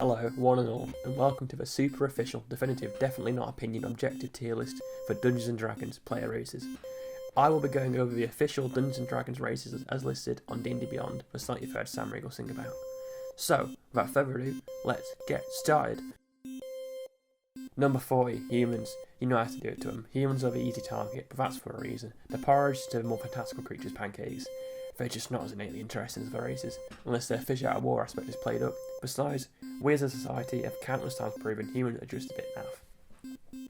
Hello, one and all, and welcome to the super official, definitive, definitely not opinion, objective tier list for Dungeons & Dragons player races. I will be going over the official Dungeons & Dragons races as listed on D&D Beyond for slightly third Sam Riegel sing about. So, without further ado, let's get started. Number 40, humans. You know how to do it to them. Humans are the easy target, but that's for a reason. The porridge to more fantastical creatures, pancakes. They're just not as innately interesting as the races, unless their fish out of war aspect is played up. Besides, we as a society have countless times proven humans are just a bit naff.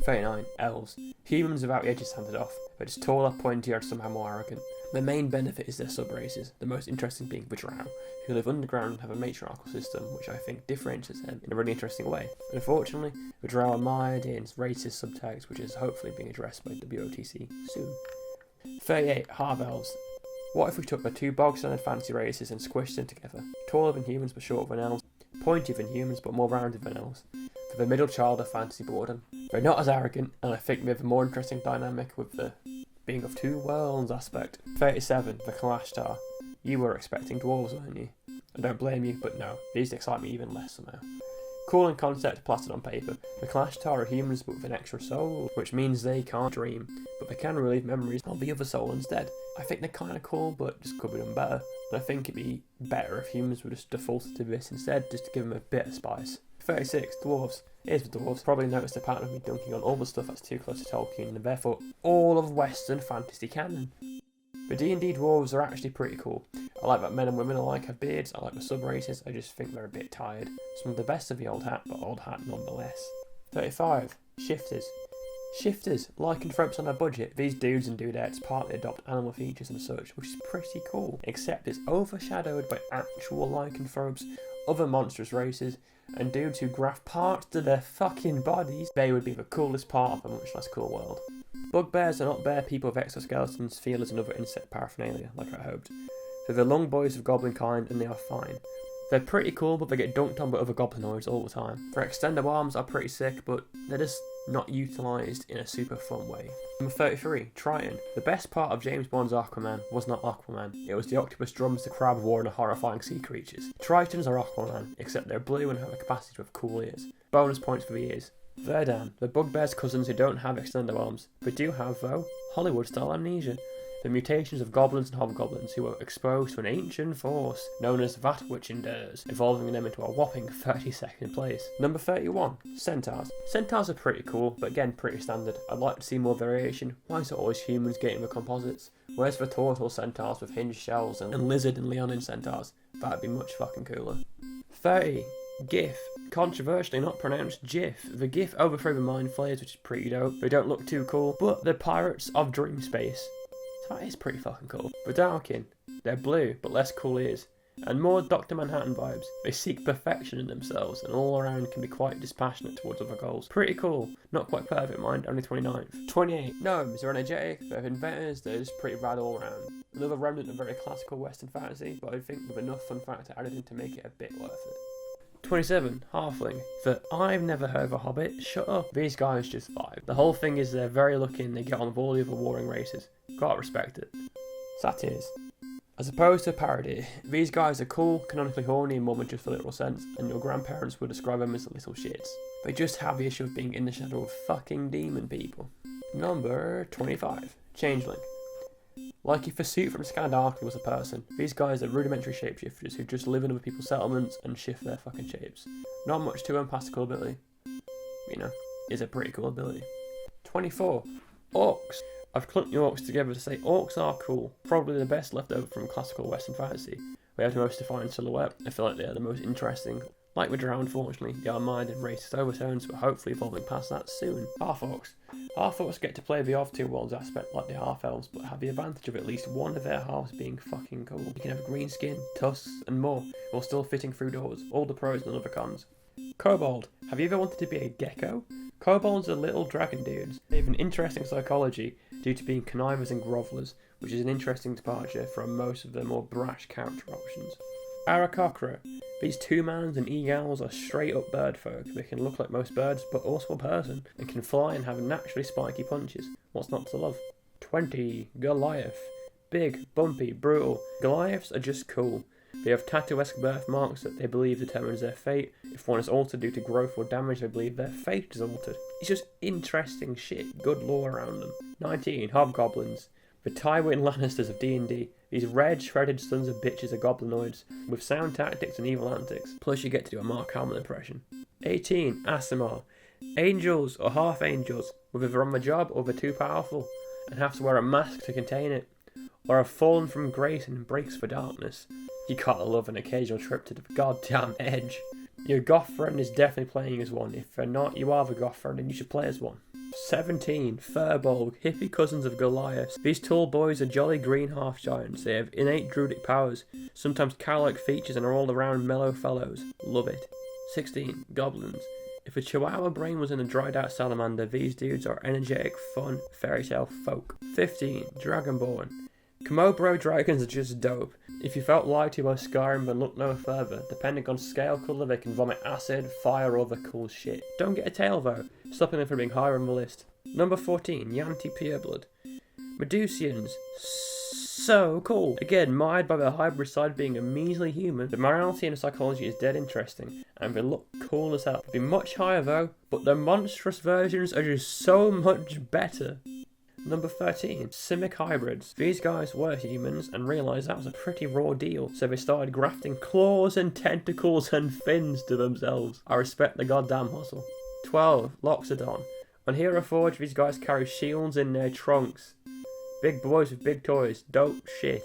39. Elves. Humans without the edges sanded off, but just taller, pointier, and somehow more arrogant. Their main benefit is their sub-races, the most interesting being the Drow, who live underground and have a matriarchal system, which I think differentiates them in a really interesting way. Unfortunately, the Drow are mired in racist subtext, which is hopefully being addressed by WOTC soon. 38. Half-elves. What if we took the two bog-standard fantasy races and squished them together? Taller than humans but shorter than elves, pointier than humans but more rounded than elves. For the middle child of fantasy boredom. They're not as arrogant, and I think we have a more interesting dynamic with the being of two worlds aspect. 37. The KALASHTAR. You were expecting dwarves, weren't you? I don't blame you, but no, these excite me even less somehow. Cool in concept, plastered on paper. The KALASHTAR are humans but with an extra soul, which means they can't dream, but they can relive memories of the other soul instead. I think they're kinda cool, but just could be done better. And I think it'd be better if humans were just defaulted to this instead, just to give them a bit of spice. 36. Dwarves. Here's the dwarves. Probably noticed a pattern of me dunking on all the stuff that's too close to Tolkien, and therefore all of Western fantasy canon. The D&D dwarves are actually pretty cool. I like that men and women alike have beards, I like the sub-races, I just think they're a bit tired. Some of the best of the old hat, but old hat nonetheless. 35. Shifters. Shifters, lycanthropes on a budget. These dudes and dudettes partly adopt animal features and such, which is pretty cool, except it's overshadowed by actual lycanthropes, other monstrous races, and dudes who graft parts to their fucking bodies. They would be the coolest part of a much less cool world. Bugbears are not bear people with exoskeletons, feelers and other insect paraphernalia, like I hoped. They're the long boys of goblin kind, and they are fine. They're pretty cool, but they get dunked on by other goblinoids all the time. Their extender arms are pretty sick, but they're just not utilised in a super fun way. Number 33, Triton. The best part of James Bond's Aquaman was not Aquaman, it was the octopus drums, the crab war and the horrifying sea creatures. Tritons are Aquaman, except they're blue and have the capacity to have cool ears. Bonus points for the ears. Verdan. The bugbear's cousins who don't have extender arms, but do have, though, Hollywood-style amnesia. The mutations of goblins and hobgoblins who were exposed to an ancient force known as that which endures, evolving them into a whopping 32nd place. Number 31, Centaurs. Centaurs are pretty cool, but again pretty standard. I'd like to see more variation. Why is it always humans getting the composites? Where's the Tortle centaurs with hinged shells and lizard and leonin centaurs? That'd be much fucking cooler. 30, GITH. Controversially not pronounced GIF. The GIF overthrew the mind flayers, which is pretty dope. They don't look too cool, but they're pirates of dream space. So that is pretty fucking cool. VERDALKEN. They're blue, but less cool ears. And more Dr. Manhattan vibes. They seek perfection in themselves, and all around can be quite dispassionate towards other goals. Pretty cool. Not quite perfect, mind, only 29th. 28. Gnomes. They're energetic, they're inventors, they're just pretty rad all around. Another remnant of very classical Western fantasy, but I think with enough fun factor added in to make it a bit worth it. 27. Halfling. I've never heard of a hobbit. Shut up. These guys just vibe. The whole thing is they're very lucky and they get on with all the other warring races. Gotta respect it. Satyrs. As opposed to a parody, these guys are cool, canonically horny in more than just the literal sense, and your grandparents would describe them as little shits. They just have the issue of being in the shadow of fucking demon people. Number 25. Changeling. Like if a suit from Scandarkly was a person, these guys are rudimentary shapeshifters who just live in other people's settlements and shift their fucking shapes. Not much to them past a cool ability. You know, is a pretty cool ability. 24. Orcs. I've clumped the orcs together to say orcs are cool, probably the best left over from classical Western fantasy. They have the most defined silhouette, I feel like they are the most interesting. Like with Drow, unfortunately, they are mired in racist overtones, but hopefully evolving past that soon. Half-orcs. Half-orcs get to play the of-two worlds aspect like the half-elves, but have the advantage of at least one of their halves being fucking cool. You can have green skin, tusks, and more, while still fitting through doors. All the pros and none of the cons. Kobold. Have you ever wanted to be a gecko? Kobolds are little dragon dudes. They have an interesting psychology due to being connivers and grovellers, which is an interesting departure from most of the more brash character options. Aarakocra. These two-mans and e-owls are straight-up bird folk. They can look like most birds, but also a person, and can fly and have naturally spiky punches. What's not to love? 20. Goliath. Big, bumpy, brutal. Goliaths are just cool. They have tattoo-esque birthmarks that they believe determines their fate. If one is altered due to growth or damage, they believe their fate is altered. It's just interesting shit, good lore around them. 19. Hobgoblins. The Tywin Lannisters of D&D. These red, shredded sons of bitches are goblinoids, with sound tactics and evil antics. Plus you get to do a Mark Hamill impression. 18. AASIMAR. Angels or half-angels, whether they're on the job or they're too powerful, and have to wear a mask to contain it, or have fallen from grace and embrace the darkness. You gotta love an occasional trip to the goddamn edge. Your goth friend is definitely playing as one. If they're not, you are the goth friend and you should play as one. 17. FIRBOLG, hippie cousins of Goliath. These tall boys are jolly green half-giants. They have innate druidic powers, sometimes cow-like features, and are all-around mellow fellows. Love it. 16. Goblins. If a chihuahua brain was in a dried out salamander, these dudes are energetic, fun, fairy tale folk. 15. Dragonborn. Komodo dragons are just dope. If you felt lied to by Skyrim, then look no further. Depending on scale colour, they can vomit acid, fire, or other cool shit. Don't get a tail though, stopping them from being higher on the list. Number 14. Yanti Pureblood. Medusians. So cool. Again, mired by their hybrid side being a measly human, the morality and the psychology is dead interesting, and they look cool as hell. They'd be much higher though, but the monstrous versions are just so much better. Number 13. SIMIC hybrids. These guys were humans and realised that was a pretty raw deal, so they started grafting claws and tentacles and fins to themselves. I respect the goddamn hustle. 12. Loxodon. On Hero Forge, these guys carry shields in their trunks. Big boys with big toys. Dope shit.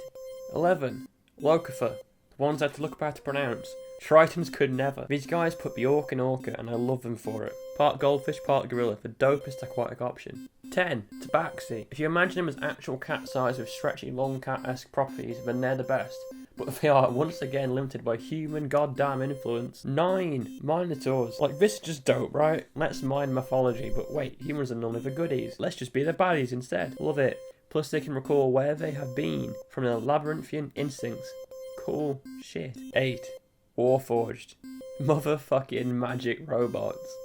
11. Locafer. The ones I had to look up how to pronounce. Tritons could never. These guys put the orc in orca and I love them for it. Part goldfish, part gorilla, the dopest aquatic option. 10. Tabaxi. If you imagine them as actual cat size with stretchy long cat-esque properties, then they're the best. But they are once again limited by human goddamn influence. 9. Minotaurs. Like, this is just dope, right? Let's mine mythology, but wait, humans are none of the goodies. Let's just be the baddies instead. Love it. Plus they can recall where they have been from their labyrinthian instincts. Cool shit. 8. Warforged. Motherfucking magic robots.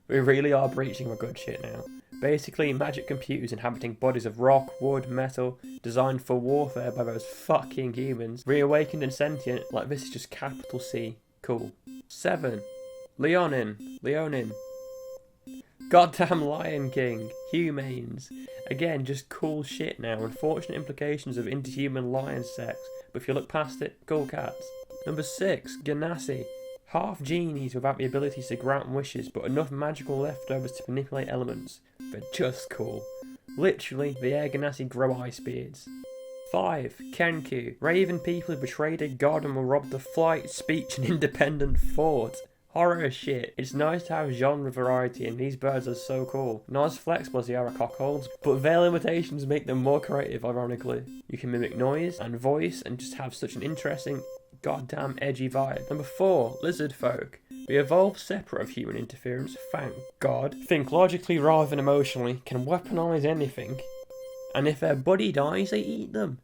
We really are breaching the good shit now. Basically, magic computers inhabiting bodies of rock, wood, metal, designed for warfare by those fucking humans, reawakened and sentient, like this is just capital C. Cool. 7. Leonin. Goddamn Lion King. Humanes. Again, just cool shit now. Unfortunate implications of interhuman lion sex, but if you look past it, cool cats. Number 6. GNASI. Half genies without the abilities to grant wishes, but enough magical leftovers to manipulate elements. They're just cool. Literally, the air Genasi grow ice beards. 5. KENKU. Raven people who betrayed a god and will rob the flight, speech and independent thought. Horror as shit. It's nice to have genre variety and these birds are so cool. Not as flexible as the Ara cockholds, but their limitations make them more creative ironically. You can mimic noise and voice and just have such an interesting goddamn edgy vibe. Number 4. LIZARDFOLK. They evolve separate of human interference, thank God. Think logically rather than emotionally, can weaponize anything, and if their buddy dies, they eat them.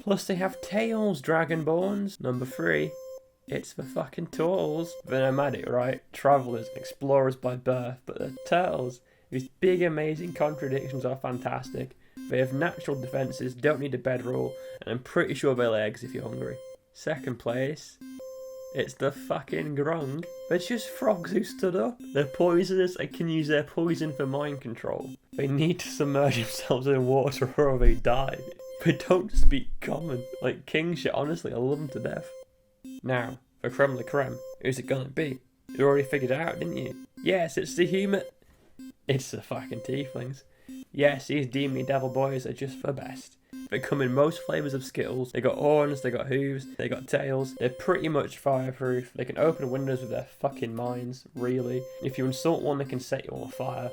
Plus they have tails, Dragonborns. Number 3. It's the fucking Tortles. They're nomadic, right? Travellers, explorers by birth, but they're turtles. These big amazing contradictions are fantastic. They have natural defences, don't need a bedroll, and I'm pretty sure they'll lay eggs if you're hungry. Second place, it's the fucking GRUNG. They're just frogs who stood up. They're poisonous and can use their poison for mind control. They need to submerge themselves in water or they die. They don't speak common. Like king shit, honestly, I love them to death. Now, for creme de la creme, who's it gonna be? You already figured it out, didn't you? Yes, it's the human... It's the fucking tieflings. Yes, these demony devil boys are just the best. They come in most flavours of Skittles. They got horns, they got hooves, they got tails. They're pretty much fireproof. They can open windows with their fucking minds, really. If you insult one, they can set you on fire.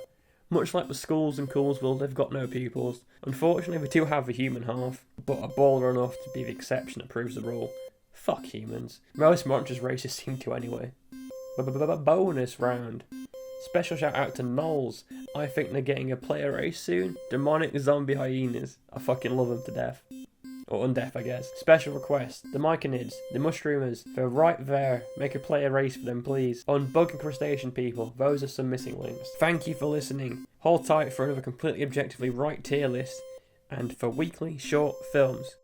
Much like the schools in Coolsville, they've got no pupils. Unfortunately, they do have a human half, but are baller enough to be the exception that proves the rule. Fuck humans. Most monstrous races seem to anyway. Bonus round. Special shout out to GNOLLs. I think they're getting a player race soon. Demonic zombie hyenas. I fucking love them to death. Or undeath, I guess. Special request. The Myconids, the Mushroomers, they're right there. Make a player race for them, please. On Bug and Crustacean people, those are some missing links. Thank you for listening. Hold tight for another completely objectively right tier list. And for weekly short films.